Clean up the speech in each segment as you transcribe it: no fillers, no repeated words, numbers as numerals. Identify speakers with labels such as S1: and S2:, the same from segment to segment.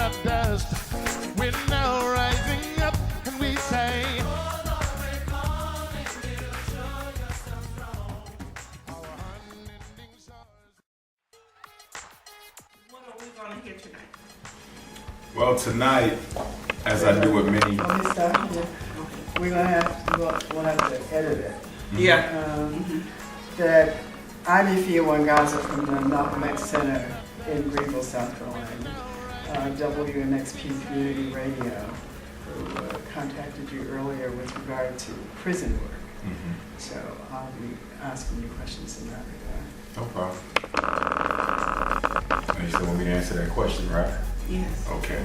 S1: of dust. We're now rising up and we say,
S2: What are we going to hear tonight?
S3: Well, tonight, as I do with many,
S4: Let me stop here. We're gonna have to, we'll have to edit it.
S2: Yeah.
S4: That Ivy Field Wangaza from the Malcolm X Center in Greenville, South Carolina, WMXP Community Radio, who contacted you earlier with regard to prison work. So I'll be asking you questions in that regard.
S3: no problem. You still want me to answer that question, right?
S2: Yes.
S3: Okay.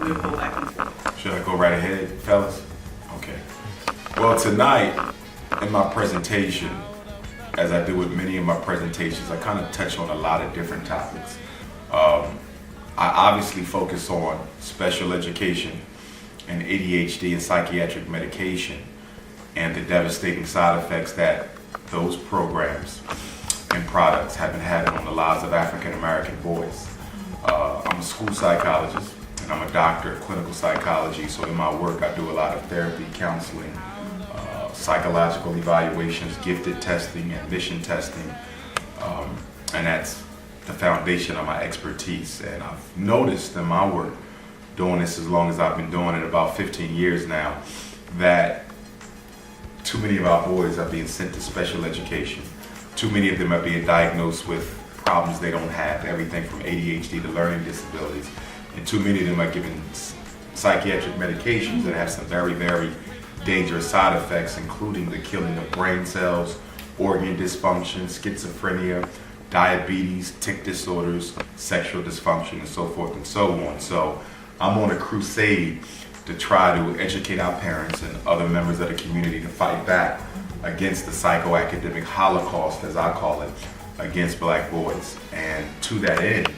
S2: We'll go back and forth.
S3: Should I go right ahead, fellas? Okay. Well, tonight, in my presentation, as I do with many of my presentations, I kind of touch on a lot of different topics. I obviously focus on special education and ADHD and psychiatric medication and the devastating side effects that those programs and products have been having on the lives of African American boys. I'm a school psychologist and I'm a doctor of clinical psychology, so in my work I do a lot of therapy, counseling, psychological evaluations, gifted testing, admission testing, and that's the foundation of my expertise. And I've noticed in my work, doing this as long as I've been doing it, about 15 years now, that too many of our boys are being sent to special education. Too many of them are being diagnosed with problems they don't have, everything from ADHD to learning disabilities. And too many of them are given psychiatric medications that have some very, very dangerous side effects, including the killing of brain cells, organ dysfunction, schizophrenia, diabetes, tic disorders, sexual dysfunction, and so forth and so on. So I'm on a crusade to try to educate our parents and other members of the community to fight back against the psychoacademic holocaust, as I call it, against black boys. And to that end,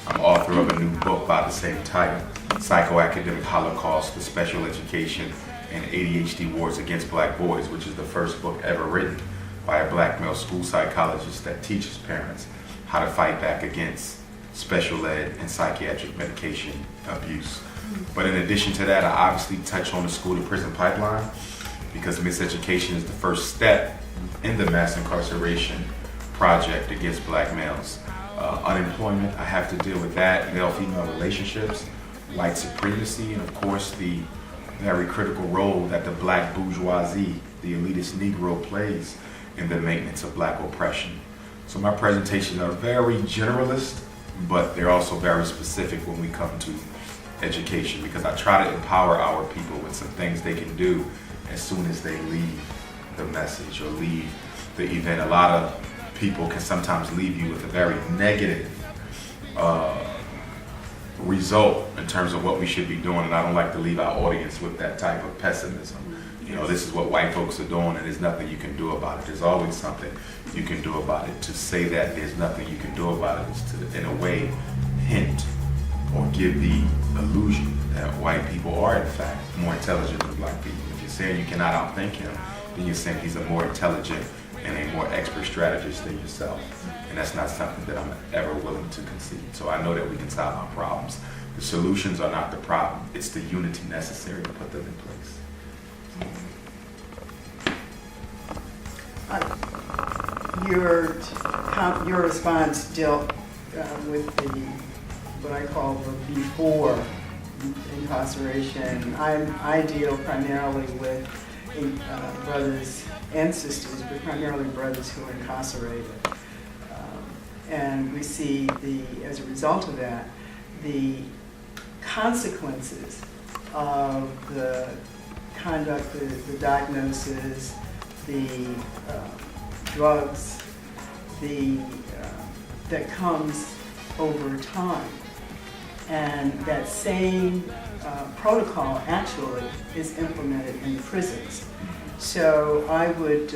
S3: I'm author of a new book by the same title, Psychoacademic Holocaust, the Special Education and ADHD Wars Against Black Boys, which is the first book ever written by a black male school psychologist that teaches parents how to fight back against special ed and psychiatric medication abuse. But in addition to that, I obviously touch on the school to prison pipeline, because miseducation is the first step in the mass incarceration project against black males. Unemployment, I have to deal with that, male-female relationships, white supremacy, and of course the very critical role that the black bourgeoisie, the elitist Negro, plays in the maintenance of black oppression. So my presentations are very generalist, but they're also very specific when we come to education, because I try to empower our people with some things they can do as soon as they leave the message or leave the event. A lot of people can sometimes leave you with a very negative result in terms of what we should be doing, and I don't like to leave our audience with that type of pessimism. You know, this is what white folks are doing and there's nothing you can do about it. There's always something you can do about it. To say that there's nothing you can do about it is to, in a way, hint or give the illusion that white people are, in fact, more intelligent than black people. If you're saying you cannot outthink him, then you're saying he's a more intelligent and a more expert strategist than yourself. And that's not something that I'm ever willing to concede. So I know that we can solve our problems. The solutions are not the problem. It's the unity necessary to put them in place.
S4: Your response dealt with what I call the before incarceration. I deal primarily with brothers and sisters, but primarily brothers who are incarcerated. And we see as a result of that, the consequences of the conduct, the diagnosis, the drugs, that comes over time. And that same protocol actually is implemented in the prisons. So I would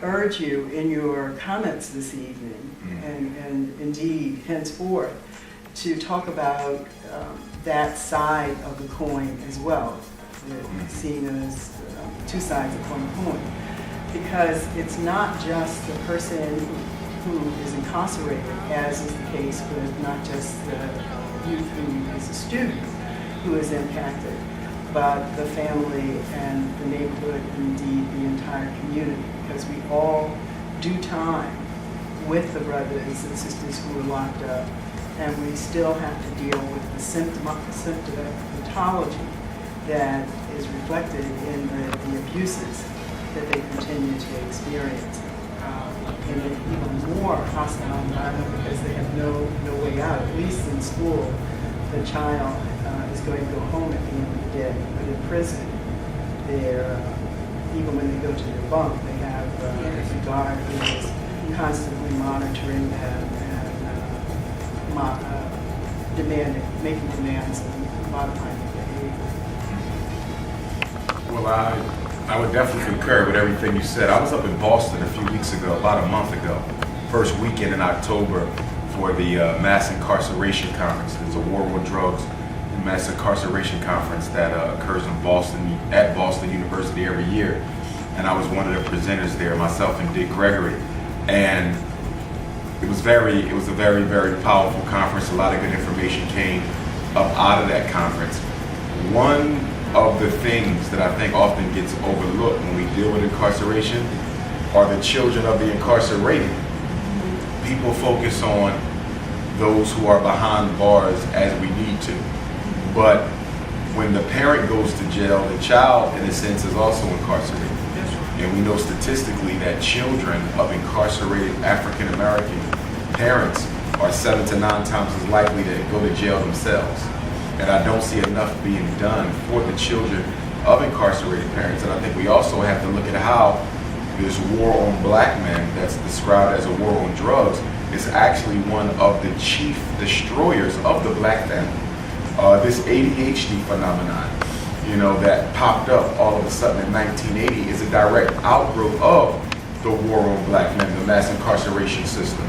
S4: urge you in your comments this evening, and indeed henceforth, to talk about that side of the coin as well, seen as two sides of one coin. Because it's not just the person who is incarcerated, as is the case with not just the youth who is a student who is impacted, but the family and the neighborhood, and indeed the entire community, because we all do time with the brothers and sisters who are locked up, and we still have to deal with the symptomatology that is reflected in the abuses that they continue to experience in an even more hostile environment, because they have no way out. At least in school, the child is going to go home at the end of the day. But in prison, they're, even when they go to their bunk, they have a guard who is constantly monitoring them and making demands and modifying their behavior.
S3: Well, I would definitely concur with everything you said. I was up in Boston a few weeks ago, about a month ago, first weekend in October, for the Mass Incarceration Conference. There's a War on Drugs and Mass Incarceration Conference that occurs in Boston, at Boston University every year. And I was one of the presenters there, myself and Dick Gregory. And it was a very, very powerful conference. A lot of good information came up out of that conference. One of the things that I think often gets overlooked when we deal with incarceration are the children of the incarcerated. People focus on those who are behind bars as we need to. But when the parent goes to jail, the child, in a sense, is also incarcerated. And we know statistically that children of incarcerated African American parents are 7 to 9 times as likely to go to jail themselves. And I don't see enough being done for the children of incarcerated parents. And I think we also have to look at how this war on black men that's described as a war on drugs is actually one of the chief destroyers of the black family. This ADHD phenomenon, that popped up all of a sudden in 1980 is a direct outgrowth of the war on black men, the mass incarceration system.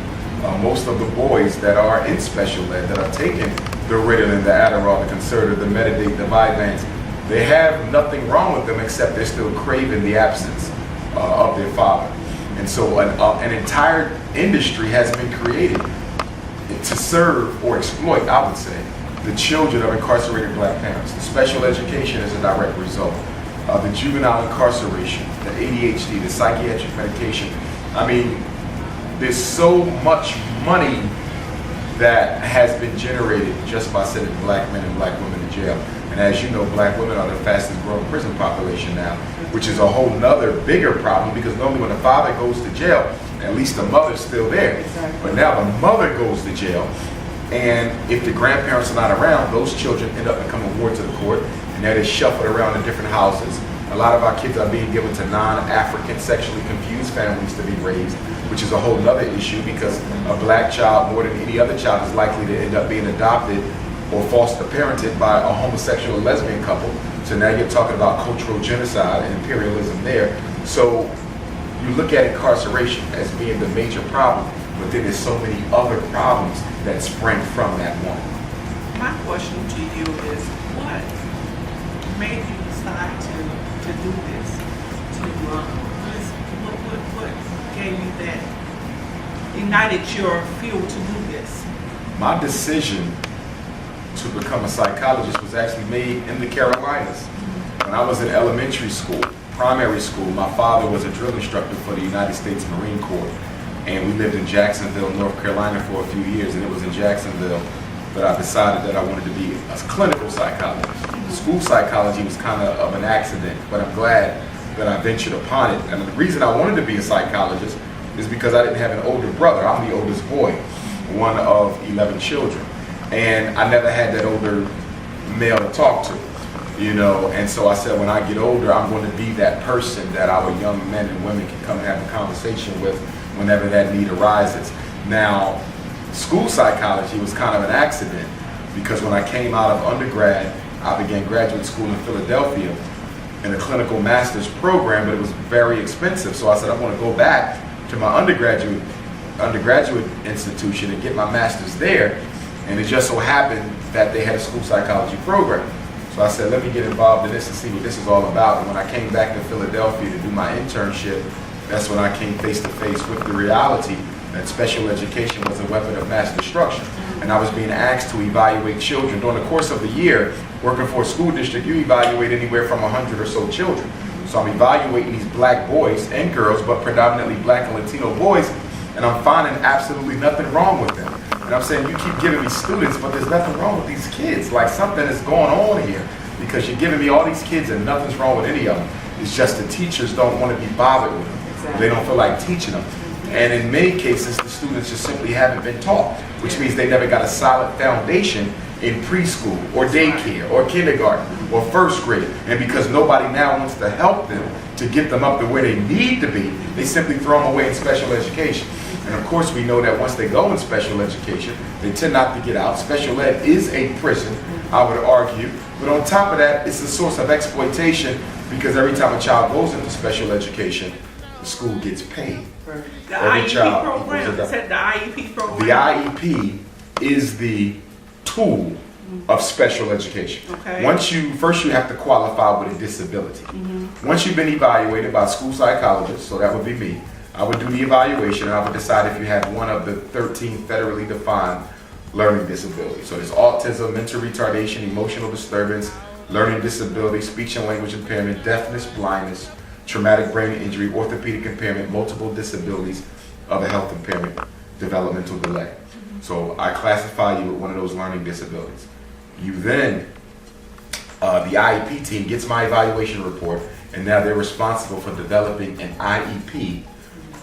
S3: Most of the boys that are in special ed, that are taking the Ritalin, the Adderall, the Concerta, the Metadate, the Vyvanse, they have nothing wrong with them except they're still craving the absence of their father. And so an entire industry has been created to serve or exploit, I would say, the children of incarcerated black parents. The special education is a direct result. The juvenile incarceration, the ADHD, the psychiatric medication. I mean, there's so much money that has been generated just by sending black men and black women to jail. And as you know, black women are the fastest growing prison population now, which is a whole nother bigger problem, because normally when the father goes to jail, at least the mother's still there.
S4: Exactly.
S3: But now the mother goes to jail, and if the grandparents are not around, those children end up becoming wards of the court, and they're shuffled around in different houses. A lot of our kids are being given to non-African sexually confused families to be raised, which is a whole other issue, because a black child, more than any other child, is likely to end up being adopted or foster parented by a homosexual or lesbian couple. So now you're talking about cultural genocide and imperialism there. So you look at incarceration as being the major problem, but then there's so many other problems that spring from that one.
S2: My question to you is, what made you decide to do this? What gave you that, ignited your fuel to do this?
S3: My decision to become a psychologist was actually made in the Carolinas. When I was in elementary school, primary school, my father was a drill instructor for the United States Marine Corps. And we lived in Jacksonville, North Carolina for a few years, and it was in Jacksonville that I decided that I wanted to be a clinical psychologist. School psychology was kind of an accident, but I'm glad that I ventured upon it. And the reason I wanted to be a psychologist is because I didn't have an older brother. I'm the oldest boy, one of 11 children. And I never had that older male to talk to, and so I said, when I get older, I'm going to be that person that our young men and women can come and have a conversation with whenever that need arises. Now, school psychology was kind of an accident, because when I came out of undergrad, I began graduate school in Philadelphia in a clinical master's program, but it was very expensive. So I said, I want to go back to my undergraduate institution and get my master's there. And it just so happened that they had a school psychology program. So I said, let me get involved in this and see what this is all about. And when I came back to Philadelphia to do my internship, that's when I came face to face with the reality that special education was a weapon of mass destruction. And I was being asked to evaluate children. During the course of the year, working for a school district, you evaluate anywhere from 100 or so children. So I'm evaluating these black boys and girls, but predominantly black and Latino boys, and I'm finding absolutely nothing wrong with them. And I'm saying, you keep giving me students, but there's nothing wrong with these kids. Like, something is going on here, because you're giving me all these kids and nothing's wrong with any of them. It's just the teachers don't want to be bothered with them. Exactly. They don't feel like teaching them. And in many cases, the students just simply haven't been taught, which means they never got a solid foundation in preschool or daycare or kindergarten or first grade. And because nobody now wants to help them to get them up to where they need to be, they simply throw them away in special education. And of course, we know that once they go in special education, they tend not to get out. Special ed is a prison, I would argue. But on top of that, it's a source of exploitation, because every time a child goes into special education, the school gets paid.
S2: The IEP program, you said the IEP program?
S3: The IEP is the tool of special education.
S2: Okay.
S3: First you have to qualify with a disability. Once you've been evaluated by a school psychologist, so that would be me, I would do the evaluation and I would decide if you have one of the 13 federally defined learning disabilities. So there's autism, mental retardation, emotional disturbance, learning disability, speech and language impairment, deafness, blindness, traumatic brain injury, orthopedic impairment, multiple disabilities of a health impairment, developmental delay. So I classify you with one of those learning disabilities. You then, the IEP team gets my evaluation report, and now they're responsible for developing an IEP,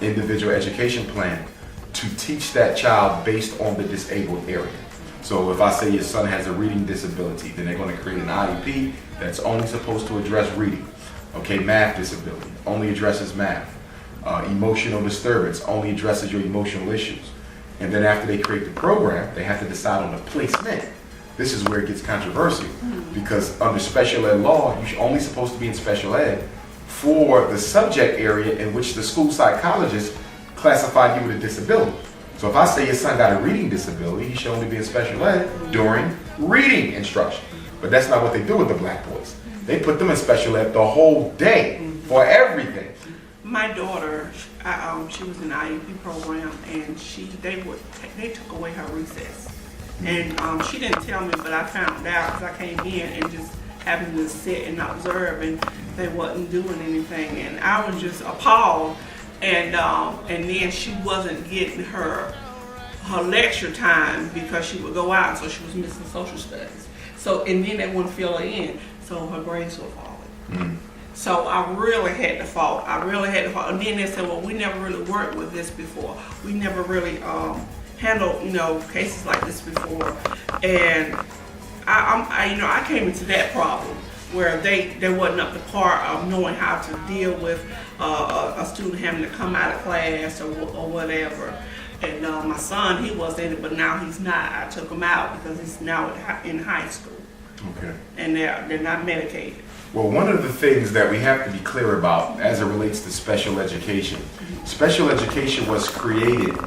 S3: individual education plan, to teach that child based on the disabled area. So if I say your son has a reading disability, then they're going to create an IEP that's only supposed to address reading. Okay, math disability, only addresses math. Emotional disturbance, only addresses your emotional issues. And then after they create the program, they have to decide on the placement. This is where it gets controversial, because under special ed law, you're only supposed to be in special ed for the subject area in which the school psychologist classified you with a disability. So if I say your son got a reading disability, he should only be in special ed during reading instruction. But that's not what they do with the black boys. They put them in special ed the whole day for everything.
S2: My daughter, she was in the IEP program, and they took away her recess. And she didn't tell me, but I found out because I came in and just happened to sit and observe, and they wasn't doing anything, and I was just appalled. And then she wasn't getting her lecture time because she would go out, so she was missing social studies. So, and then they wouldn't fill her in, so her grades were falling. So I really had to fault. And then they said, well, we never really worked with this before. We never really handled, cases like this before. And I came into that problem where they wasn't up to par of knowing how to deal with a student having to come out of class or whatever. And my son, he was in it, but now he's not. I took him out because he's now in high school.
S3: Okay.
S2: And they're not medicated.
S3: Well, one of the things that we have to be clear about as it relates to special education was created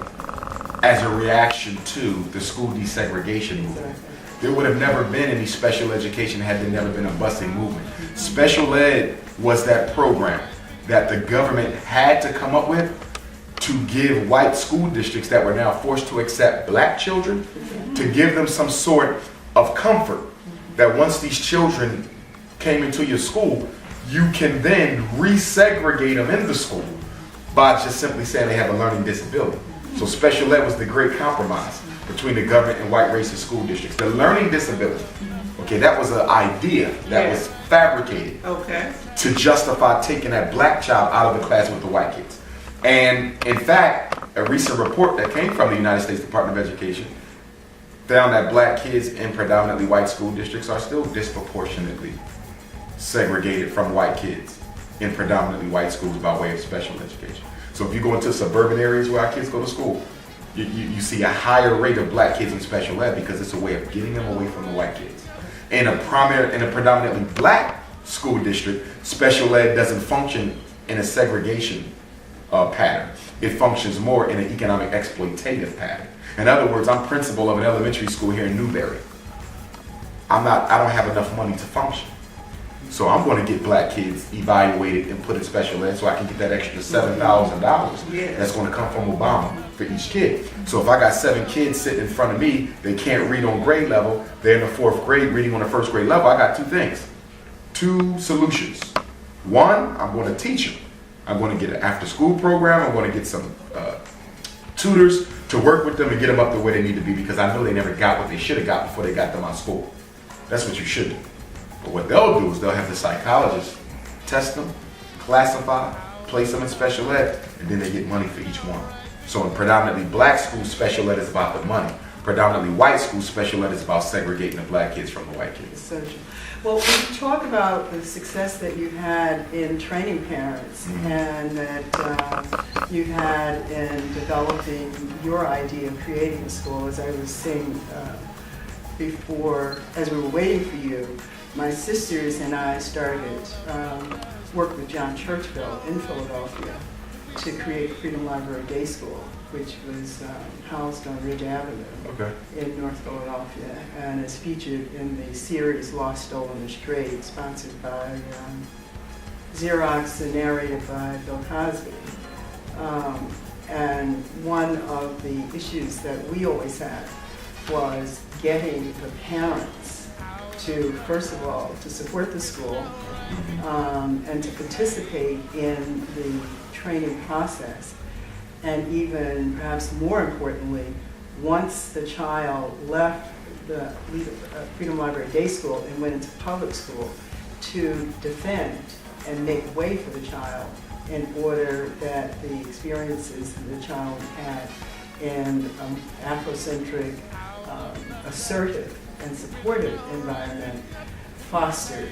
S3: as a reaction to the school desegregation movement. There would have never been any special education had there never been a busing movement. Special ed was that program that the government had to come up with to give white school districts that were now forced to accept black children, to give them some sort of comfort that once these children came into your school, you can then resegregate them in the school by just simply saying they have a learning disability. So special ed was the great compromise between the government and white racist school districts. The learning disability, okay, that was an idea that was fabricated to justify taking that black child out of the class with the white kids. And in fact, a recent report that came from the United States Department of Education found that black kids in predominantly white school districts are still disproportionately segregated from white kids in predominantly white schools by way of special education. So if you go into suburban areas where our kids go to school, you see a higher rate of black kids in special ed because it's a way of getting them away from the white kids. In a predominantly black school district, special ed doesn't function in a segregation pattern. It functions more in an economic exploitative pattern. In other words, I'm principal of an elementary school here in Newberry. I don't have enough money to function. So I'm going to get black kids evaluated and put in special ed so I can get that extra $7,000 that's going to come from Obama for each kid. So if I got 7 kids sitting in front of me, they can't read on grade level, they're in the 4th grade reading on the 1st grade level, I got 2 things, 2 solutions. One, I'm going to teach them. I'm going to get an after-school program, I'm going to get some tutors to work with them and get them up to where they need to be, because I know they never got what they should have got before they got them out of school. That's what you should do. But what they'll do is they'll have the psychologist test them, classify, place them in special ed, and then they get money for each one. So in predominantly black schools, special ed is about the money. Predominantly white schools, special ed is about segregating the black kids from the white kids.
S4: So, well, when you talk about the success that you've had in training parents and that you've had in developing your idea of creating a school, as I was saying before, as we were waiting for you, my sisters and I started work with John Churchville in Philadelphia to create Freedom Library Day School, which was housed on Ridge Avenue in North Philadelphia, and is featured in the series Lost, Stolen, or Strayed, sponsored by Xerox and narrated by Bill Cosby. And one of the issues that we always had was getting the parents to, first of all, to support the school and to participate in the training process. And even perhaps more importantly, once the child left the Freedom Library Day School and went into public school, to defend and make way for the child in order that the experiences that the child had in Afrocentric, assertive and supportive environment fostered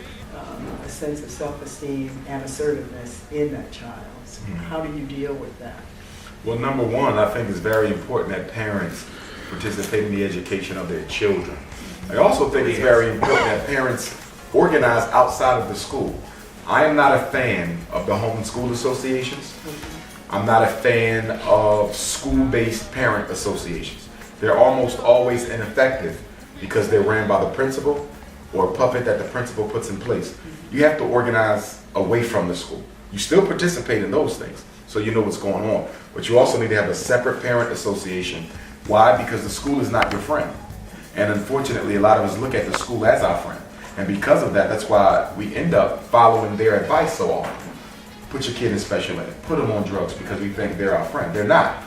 S4: a sense of self-esteem and assertiveness in that child. So how do you deal with that?
S3: Well, number one, I think it's very important that parents participate in the education of their children. I also think it's very important that parents organize outside of the school. I am not a fan of the home and school associations. I'm not a fan of school-based parent associations. They're almost always ineffective because they're ran by the principal or a puppet that the principal puts in place. You have to organize away from the school. You still participate in those things, so you know what's going on. But you also need to have a separate parent association. Why? Because the school is not your friend. And unfortunately, a lot of us look at the school as our friend. And because of that, that's why we end up following their advice so often. Put your kid in special ed. Put them on drugs because we think they're our friend. They're not.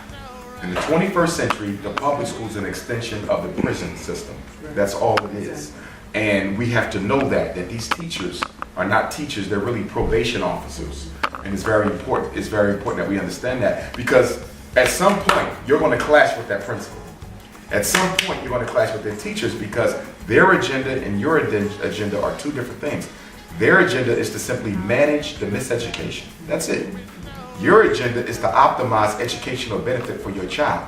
S3: In the 21st century, the public school is an extension of the prison system. That's all it is. And we have to know that these teachers are not teachers, they're really probation officers. And it's very important that we understand that, because at some point, you're going to clash with that principal. At some point, you're going to clash with their teachers because their agenda and your agenda are two different things. Their agenda is to simply manage the miseducation. That's it. Your agenda is to optimize educational benefit for your child.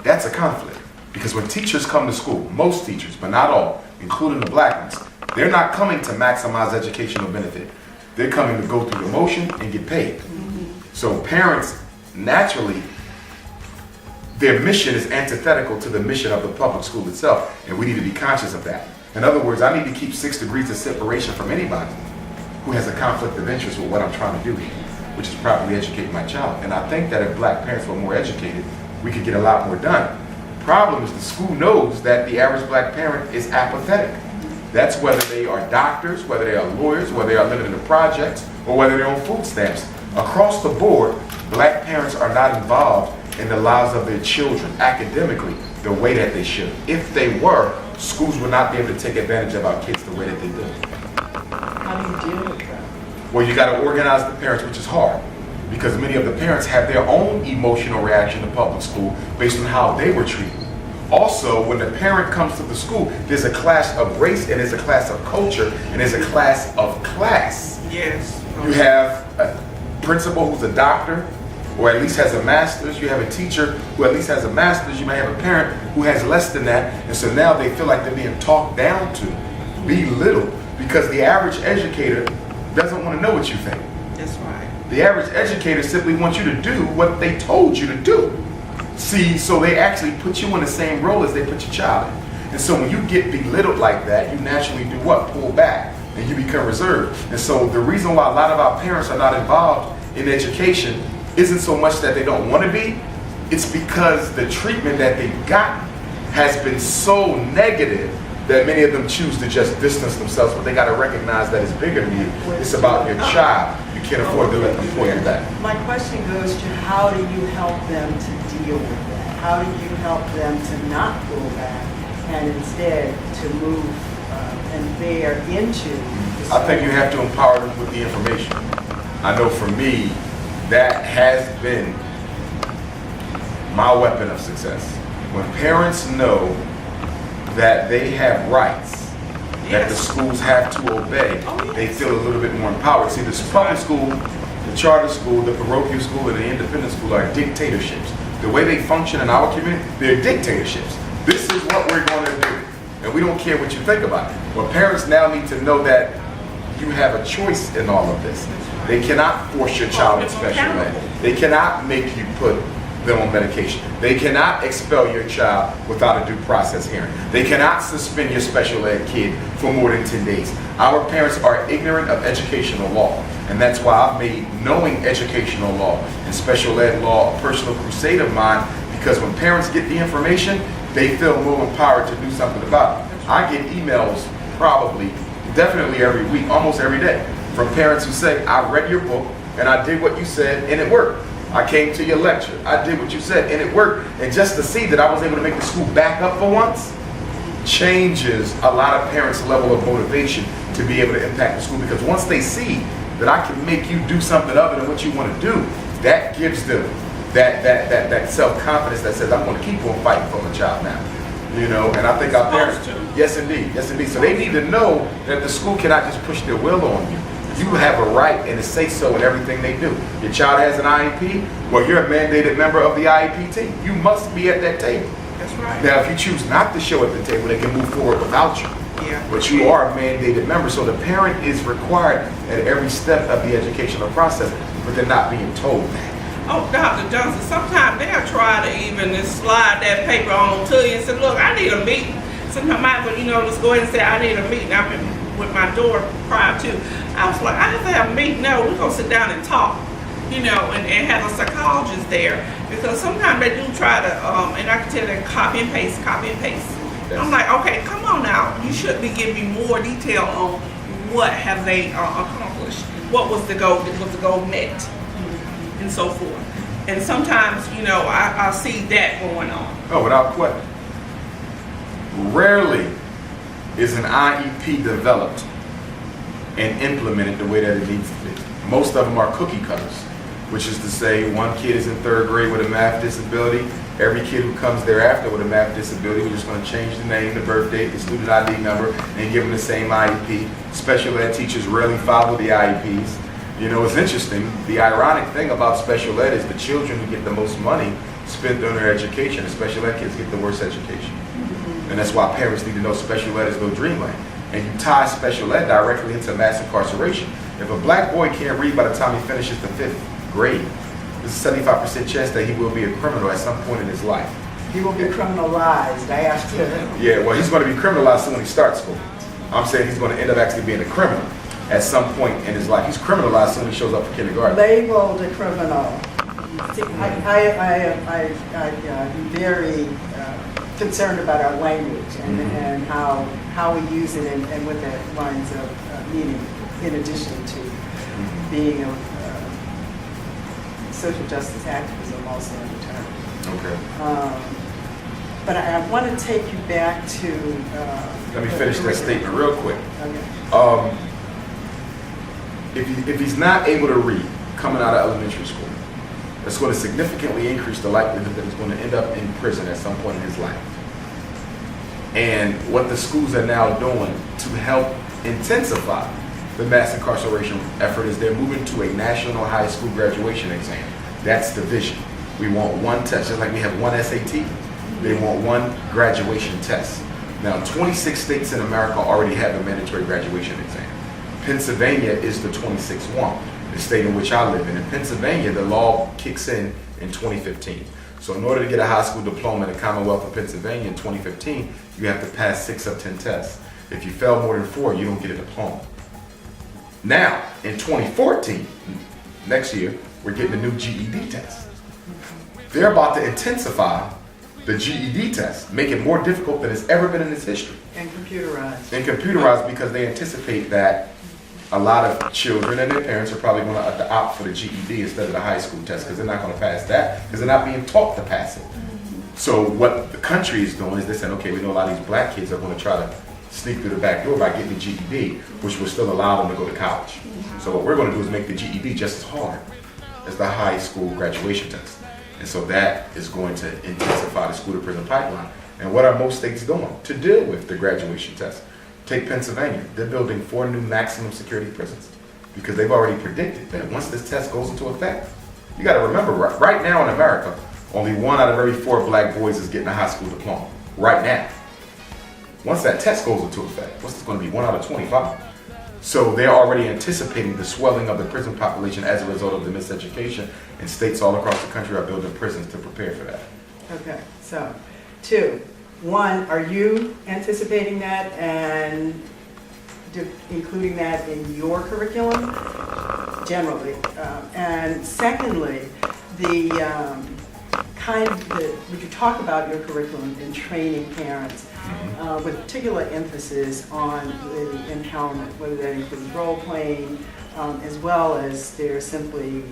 S3: That's a conflict. Because when teachers come to school, most teachers, but not all, including the black ones, they're not coming to maximize educational benefit. They're coming to go through the motion and get paid. So parents, naturally, their mission is antithetical to the mission of the public school itself, and we need to be conscious of that. In other words, I need to keep 6 degrees of separation from anybody who has a conflict of interest with what I'm trying to do here, which is properly educate my child. And I think that if black parents were more educated, we could get a lot more done. The problem is the school knows that the average black parent is apathetic. That's whether they are doctors, whether they are lawyers, whether they are living in the projects, or whether they're on food stamps. Across the board, black parents are not involved in the lives of their children academically the way that they should. If they were, schools would not be able to take advantage of our kids the way that they do.
S4: How do you deal with that?
S3: Well, you got to organize the parents, which is hard, because many of the parents have their own emotional reaction to public school based on how they were treated. Also, when the parent comes to the school, there's a class of race, and there's a class of culture, and there's a class of class.
S2: Yes.
S3: You have a principal who's a doctor, or at least has a master's. You have a teacher who at least has a master's. You may have a parent who has less than that, and so now they feel like they're being talked down to, belittled, because the average educator doesn't want to know what you think.
S2: That's right.
S3: The average educator simply wants you to do what they told you to do. See, so they actually put you in the same role as they put your child in. And so when you get belittled like that, you naturally do what? Pull back, and you become reserved. And so the reason why a lot of our parents are not involved in education isn't so much that they don't want to be, It's because the treatment that they've gotten has been so negative that many of them choose to just distance themselves, but they got to recognize that it's bigger than you. It's about your child. You can't afford to let them pull you back.
S4: My question goes to how do you help them to deal with that? How do you help them to not pull back and instead to move and bear into the
S3: I think you have to empower them with the information. I know for me, that has been my weapon of success. When parents know that they have rights, that the schools have to obey, they feel a little bit more empowered. See, the public school, the charter school, the parochial school, and the independent school are dictatorships. The way they function in our community, they're dictatorships. This is what we're going to do, and we don't care what you think about it. But parents now need to know that you have a choice in all of this. They cannot force your child in special ed. They cannot make you put them on medication. They cannot expel your child without a due process hearing. They cannot suspend your special ed kid for more than 10 days. Our parents are ignorant of educational law, and that's why I've made knowing educational law and special ed law a personal crusade of mine, because when parents get the information, they feel more empowered to do something about it. I get emails definitely every week, almost every day, from parents who say, I read your book and I did what you said and it worked. I came to your lecture, I did what you said and it worked. And just to see that I was able to make the school back up for once changes a lot of parents' level of motivation to be able to impact the school, because once they see that I can make you do something other than what you want to do, that gives them that self-confidence that says, I'm going to keep on fighting for my child now. You know, and I think our parents, yes indeed. So they need to know that the school cannot just push their will on you. You have a right and a say so in everything they do. Your child has an IEP, well, you're a mandated member of the IEP team. You must be at that table.
S2: That's right.
S3: Now, if you choose not to show at the table, they can move forward without you.
S2: Yeah.
S3: But you are a mandated member, so the parent is required at every step of the educational process, but they're not being told that.
S2: Oh, Dr. Johnson, sometimes they'll try to even just slide that paper on to you and say, look, I need a meeting. Sometimes I would, just go ahead and say, I need a meeting. I've been with my daughter prior to. I was like, I have to have a meeting. No, we're going to sit down and talk, and have a psychologist there. Because sometimes they do try to, and I can tell them copy and paste. I'm like, okay, come on now. You should be giving me more detail on what have they accomplished. What was the goal? Was the goal met? And so forth. And sometimes, I see that going on.
S3: Oh, without question. Rarely is an IEP developed and implemented the way that it needs to be. Most of them are cookie cutters, which is to say one kid is in 3rd grade with a math disability. Every kid who comes thereafter with a math disability, we're just going to change the name, the birth date, the student ID number, and give them the same IEP. Special ed teachers rarely follow the IEPs. It's interesting. The ironic thing about special ed is the children who get the most money spent on their education. The special ed kids get the worst education. And that's why parents need to know special ed is no dreamland. And you tie special ed directly into mass incarceration. If a black boy can't read by the time he finishes the 5th grade, there's a 75% chance that he will be a criminal at some point in his life.
S4: He will be criminalized after.
S3: Yeah, well, he's going to be criminalized soon when he starts school. I'm saying he's going to end up actually being a criminal at some point in his life. He's criminalized when he shows up for kindergarten.
S4: Labeled a criminal. See, I'm very concerned about our language and how we use it and what that lines of meaning, in addition to being a social justice activism also in the term.
S3: Okay.
S4: But I want to take you back to...
S3: Let me finish that statement real quick.
S4: Okay.
S3: If he's not able to read coming out of elementary school, that's going to significantly increase the likelihood that he's going to end up in prison at some point in his life. And what the schools are now doing to help intensify the mass incarceration effort is they're moving to a national high school graduation exam. That's the vision. We want one test, just like we have one SAT. They want one graduation test. Now, 26 states in America already have a mandatory graduation exam. Pennsylvania is the 26th one, the state in which I live in. In Pennsylvania, the law kicks in 2015. So in order to get a high school diploma in the Commonwealth of Pennsylvania in 2015, you have to pass 6 of 10 tests. If you fail more than 4, you don't get a diploma. Now, in 2014, next year, we're getting a new GED test. they're about to intensify the GED test, make it more difficult than it's ever been in its history.
S4: And computerized.
S3: And computerized because they anticipate that a lot of children and their parents are probably going to opt for the GED instead of the high school test because they're not going to pass that because they're not being taught to pass it. So what the country is doing is they're saying, okay, we know a lot of these black kids are going to try to sneak through the back door by getting the GED, which will still allow them to go to college. So what we're going to do is make the GED just as hard as the high school graduation test. And so that is going to intensify the school to prison pipeline. And what are most states doing to deal with the graduation test? Take Pennsylvania. They're building 4 new maximum security prisons because they've already predicted that once this test goes into effect, you got to remember, right now in America, only 1 out of every 4 black boys is getting a high school diploma. Right now. Once that test goes into effect, what's it going to be, 1 out of 25? So they're already anticipating the swelling of the prison population as a result of the miseducation, and states all across the country are building prisons to prepare for that.
S4: Okay, so 2. 1, are you anticipating that and including that in your curriculum generally? And secondly, would you talk about your curriculum in training parents with particular emphasis on the empowerment, whether that includes role playing, as well as they're simply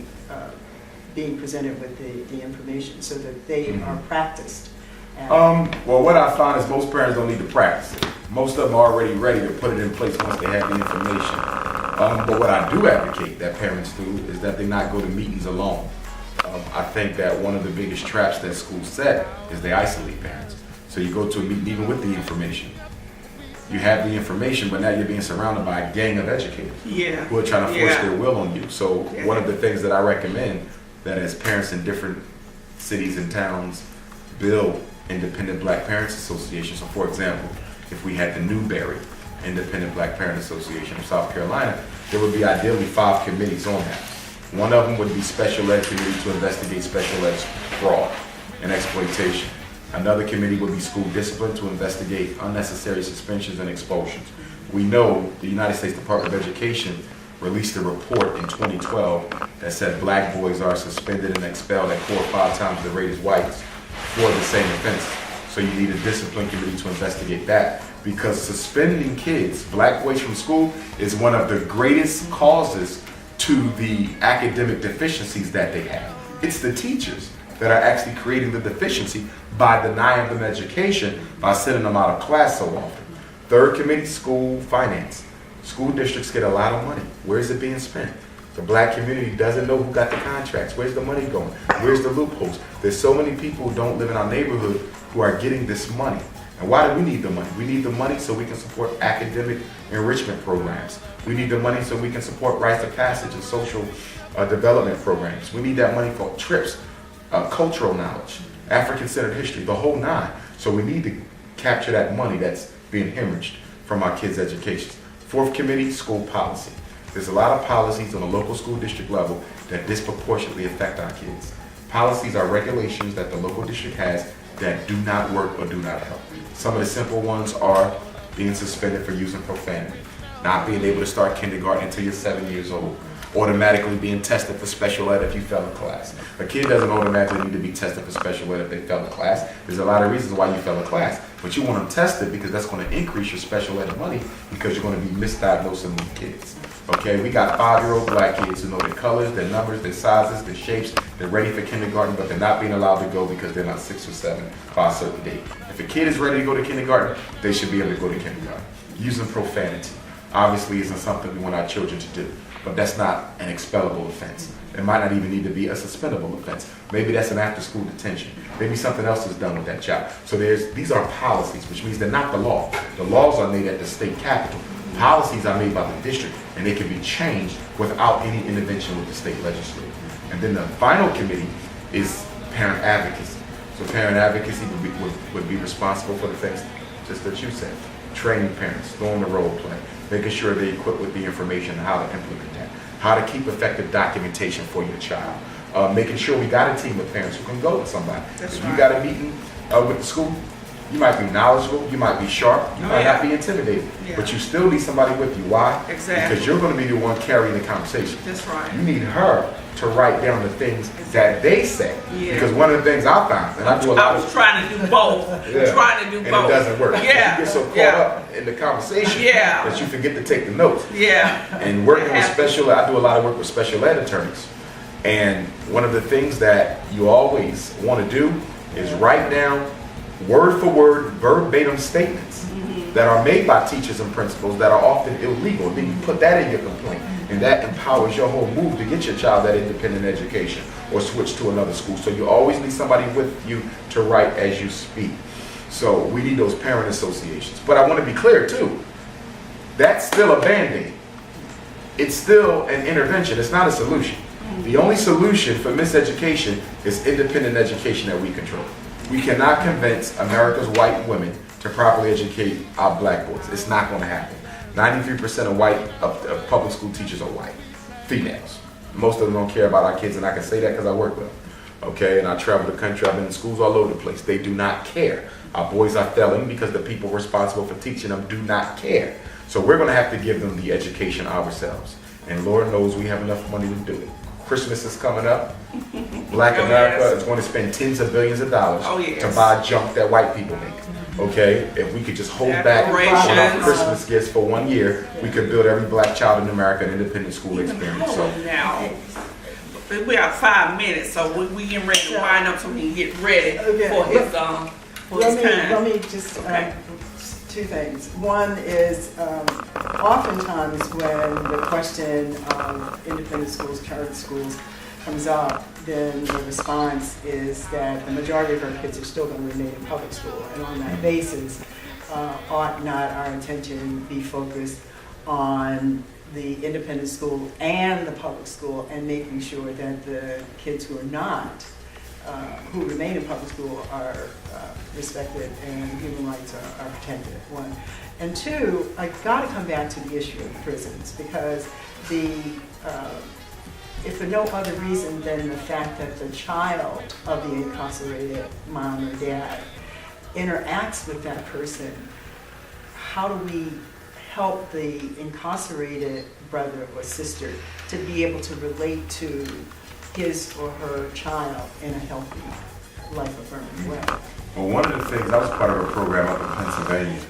S4: being presented with the information so that they are practiced?
S3: Well, what I find is most parents don't need to practice it. Most of them are already ready to put it in place once they have the information. But what I do advocate that parents do is that they not go to meetings alone. I think that one of the biggest traps that schools set is they isolate parents. So you go to a meeting even with the information. You have the information, but now you're being surrounded by a gang of educators who are trying to force their will on you. So one of the things that I recommend that as parents in different cities and towns build independent black parents associations. So for example, if we had the Newberry Independent Black Parent Association of South Carolina, there would be ideally 5 committees on that. One of them would be special ed committee to investigate special ed fraud and exploitation. Another committee would be school discipline to investigate unnecessary suspensions and expulsions. We know the United States Department of Education released a report in 2012 that said black boys are suspended and expelled at 4 or 5 times the rate as whites for the same offenses. So you need a discipline committee to investigate that, because suspending kids, black boys, from school is one of the greatest causes to the academic deficiencies that they have. It's the teachers that are actually creating the deficiency by denying them education, by sending them out of class so often. Third committee, school finance. School districts get a lot of money. Where's it being spent? The black community doesn't know who got the contracts. Where's the money going? Where's the loopholes? There's so many people who don't live in our neighborhood who are getting this money. And why do we need the money? We need the money so we can support academic enrichment programs. We need the money so we can support rites of passage and social development programs. We need that money for trips, cultural knowledge, African-centered history, the whole 9. So we need to capture that money that's being hemorrhaged from our kids' education. Fourth committee, school policy. There's a lot of policies on the local school district level that disproportionately affect our kids. Policies are regulations that the local district has that do not work or do not help. Some of the simple ones are being suspended for using profanity, not being able to start kindergarten until you're 7 years old, automatically being tested for special ed if you fail a class. A kid doesn't automatically need to be tested for special ed if they fail a class. There's a lot of reasons why you fail a class, but you want them tested because that's going to increase your special ed money, because you're going to be misdiagnosing these kids. Okay, we got 5-year-old black kids who know their colors, their numbers, their sizes, their shapes. They're ready for kindergarten, but they're not being allowed to go because they're not 6 or 7 by a certain date. If a kid is ready to go to kindergarten, they should be able to go to kindergarten. Using profanity obviously isn't something we want our children to do, but that's not an expellable offense. It might not even need to be a suspendable offense. Maybe that's an after-school detention. Maybe something else is done with that child. So these are policies, which means they're not the law. The laws are made at the state capitol. Policies are made by the district, and they can be changed without any intervention with the state legislature. And then the final committee is parent advocacy. So parent advocacy would be responsible for the things just that you said. Training parents, doing the role play, making sure they're equipped with the information on how to implement that, how to keep effective documentation for your child, making sure we got a team of parents who can go to somebody. If you got a meeting with the school, You might be knowledgeable, you might be sharp, you might not be intimidated, but you still need somebody with you. Why?
S2: Exactly.
S3: Because you're going to be the one carrying the conversation.
S2: That's right.
S3: You need her to write down the things that they say.
S2: Yeah.
S3: Because one of the things I found, and I do a lot
S2: I was trying to do both. Trying to do
S3: and
S2: both.
S3: it doesn't work.
S2: Yeah.
S3: You get so caught up in the conversation that you forget to take the notes.
S2: Yeah.
S3: And working with special, I do a lot of work with special ed attorneys. And one of the things that you always want to do is write down word for word, verbatim statements that are made by teachers and principals that are often illegal. Then you put that in your complaint, and that empowers your whole move to get your child that independent education or switch to another school. So you always need somebody with you to write as you speak. So we need those parent associations. But I want to be clear too, that's still a Band-Aid. It's still an intervention. It's not a solution. The only solution for miseducation is independent education that we control. We cannot convince America's white women to properly educate our black boys. It's not going to happen. 93% of public school teachers are white, females. Most of them don't care about our kids, and I can say that because I work with them. Okay, and I travel the country. I've been in schools all over the place. They do not care. Our boys are failing because the people responsible for teaching them do not care. So we're going to have to give them the education ourselves. And Lord knows we have enough money to do it. Christmas is coming up. Black America is going to spend tens of billions of dollars to buy junk that white people make. Okay, if we could just hold back on our Christmas gifts for 1 year, we could build every black child in America an independent school experience. So
S2: now, we have 5 minutes, so we getting ready to wind up so we can get ready for his time.
S4: Let me just two things. One is oftentimes when the question of independent schools, charter schools comes up, then the response is that the majority of our kids are still going to remain in public school. And on that basis, ought not our attention be focused on the independent school and the public school and making sure that the kids who are not, who remain in public school are respected and human rights are protected, one. And two, I got to come back to the issue of prisons because if for no other reason than the fact that the child of the incarcerated mom or dad interacts with that person, how do we help the incarcerated brother or sister to be able to relate to his or her child in a healthy, life-affirming way?
S3: Well, one of the things, I was part of a program up in Pennsylvania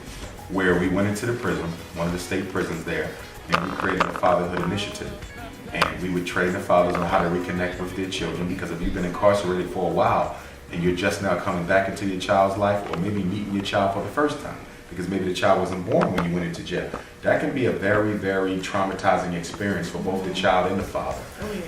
S3: where we went into the prison, one of the state prisons there, and we created a fatherhood initiative. And we would train the fathers on how to reconnect with their children, because if you've been incarcerated for a while and you're just now coming back into your child's life, or maybe meeting your child for the first time, because maybe the child wasn't born when you went into jail, that can be a very, very traumatizing experience for both the child and the father.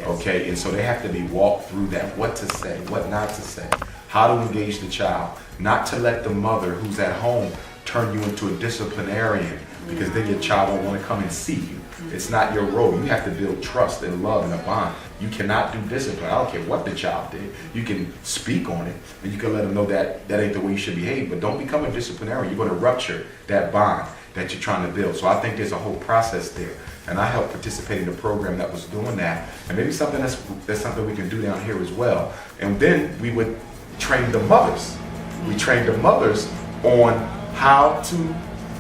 S3: Okay, and so they have to be walked through that, what to say, what not to say, how to engage the child, not to let the mother who's at home turn you into a disciplinarian, because then your child won't want to come and see you. It's not your role. You have to build trust and love and a bond. You cannot do discipline. I don't care what the child did. You can speak on it, and you can let them know that that ain't the way you should behave, but don't become a disciplinarian. You're going to rupture that bond that you're trying to build. So I think there's a whole process there. And I helped participate in a program that was doing that. And maybe something that's something we can do down here as well. And then we would train the mothers. We trained the mothers on how to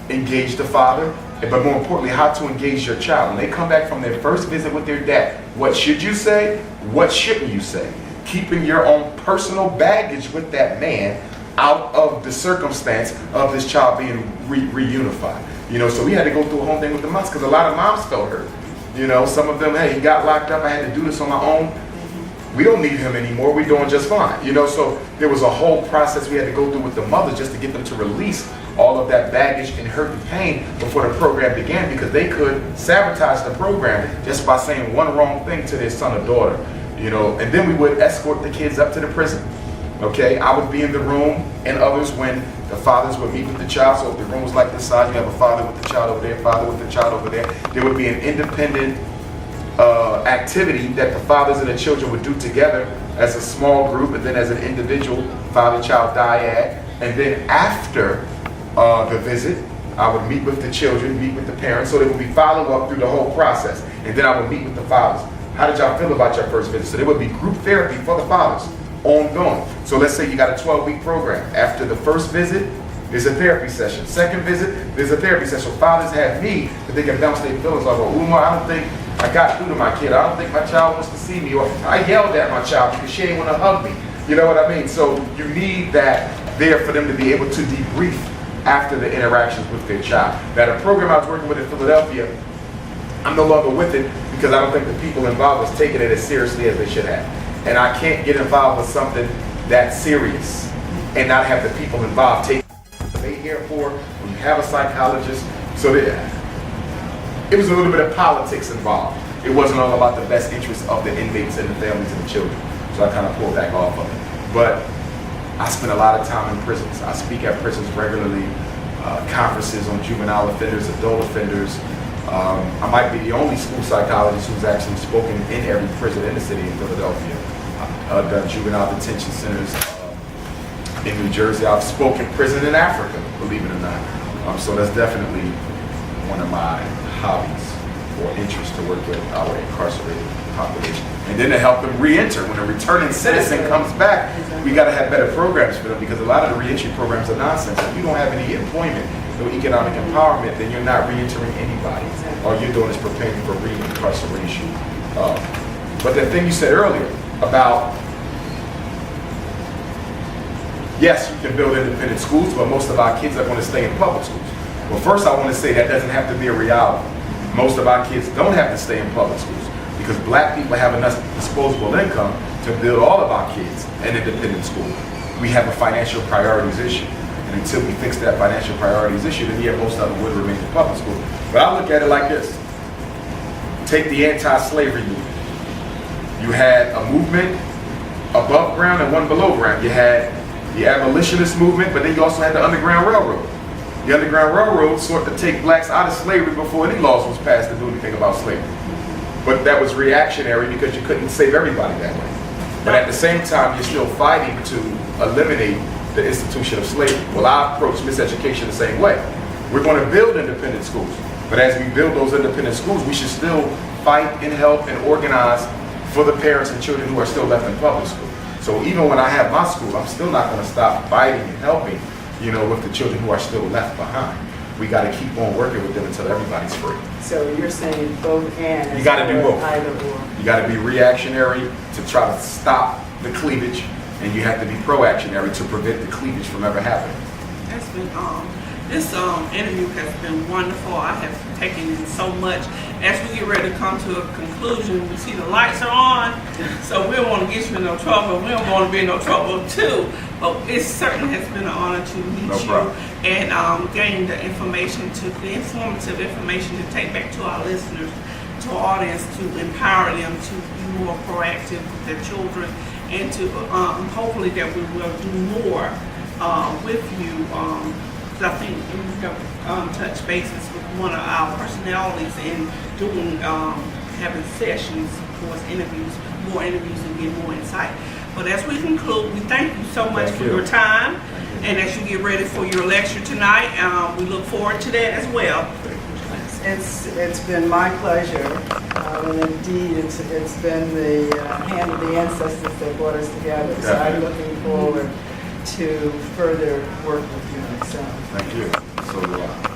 S3: engage the father, but more importantly, how to engage your child. When they come back from their first visit with their dad, what should you say? What shouldn't you say? Keeping your own personal baggage with that man out of the circumstance of this child being reunified. You know, so we had to go through a whole thing with the moms, because a lot of moms felt hurt. You know, some of them, hey, he got locked up, I had to do this on my own. We don't need him anymore, we're doing just fine. You know, so there was a whole process we had to go through with the mothers just to get them to release all of that baggage and hurt and pain before the program began, because they could sabotage the program just by saying one wrong thing to their son or daughter. You know, and then we would escort the kids up to the prison. Okay, I would be in the room, and others when the fathers would meet with the child. So if the room was like this size, you have a father with the child over there, father with the child over there. There would be an independent activity that the fathers and the children would do together as a small group, and then as an individual father-child dyad. And then after the visit, I would meet with the children, meet with the parents, so there would be follow-up through the whole process. And then I would meet with the fathers. How did y'all feel about your first visit? So there would be group therapy for the fathers, ongoing. So let's say you got a 12-week program. After the first visit,
S5: There's a therapy session. Second visit, there's a therapy session. Fathers have me that they can bounce their feelings off of. Umar, I don't think I got through to my kid. I don't think my child wants to see me. Or I yelled at my child because she ain't want to hug me. You know what I mean? So you need that there for them to be able to debrief after the interactions with their child. Now, the program I was working with in Philadelphia, I'm no longer with it because I don't think the people involved was taking it as seriously as they should have. And I can't get involved with something that serious and not have the people involved take what they here for. When you have a psychologist, so that it was a little bit of politics involved. It wasn't all about the best interests of the inmates and the families and the children. So I kind of pulled back off of it. But I spend a lot of time in prisons. I speak at prisons regularly, conferences on juvenile offenders, adult offenders. I might be the only school psychologist who's actually spoken in every prison in the city of Philadelphia. I've done juvenile detention centers in New Jersey. I've spoken prison in Africa, believe it or not. So that's definitely one of my hobbies or interests, to work with our incarcerated population. And then to help them re-enter. When a returning citizen comes back, we got to have better programs for them, because a lot of the re-entry programs are nonsense. If you don't have any employment, no economic empowerment, then you're not re-entering anybody. All you're doing is preparing for re-incarceration. But the thing you said earlier about, yes, you can build independent schools, but most of our kids are going to stay in public schools. Well, first I want to say that doesn't have to be a reality. Most of our kids don't have to stay in public schools, because black people have enough disposable income to build all of our kids in independent school. We have a financial priorities issue. And until we fix that financial priorities issue, then yeah, most of them would remain in public school. But I look at it like this. Take the anti-slavery movement. You had a movement above ground and one below ground. You had the abolitionist movement, but then you also had the Underground Railroad. The Underground Railroad sought to take blacks out of slavery before any laws was passed to do anything about slavery. But that was reactionary because you couldn't save everybody that way. But at the same time, you're still fighting to eliminate the institution of slavery. Well, I approach miseducation the same way. We're going to build independent schools. But as we build those independent schools, we should still fight and help and organize for the parents and children who are still left in public school. So even when I have my school, I'm still not going to stop fighting and helping, with the children who are still left behind. We got to keep on working with them until everybody's free.
S4: So you're saying both and.
S5: You got to do both.
S4: Either or.
S5: You got to be reactionary to try to stop the cleavage, and you have to be proactionary to prevent the cleavage from ever happening.
S2: That's been this interview has been wonderful. I have taken in so much. As we get ready to come to a conclusion, we see the lights are on, so we don't want to get you in no trouble. We don't want to be in no trouble too. But it certainly has been an honor to meet you and gain the informative information to take back to our listeners, to our audience, to empower them to be more proactive with their children, and to hopefully that we will do more with you. I think we have touched bases with one of our personalities in doing having sessions, of course, more interviews, and get more insight. But as we conclude, we thank you so much for your time, and as you get ready for your lecture tonight, we look forward to that as well.
S4: It's been my pleasure, and indeed it's been the hand of the ancestors that brought us together. So I'm looking forward to further work with you. So.
S5: Thank you. So do I.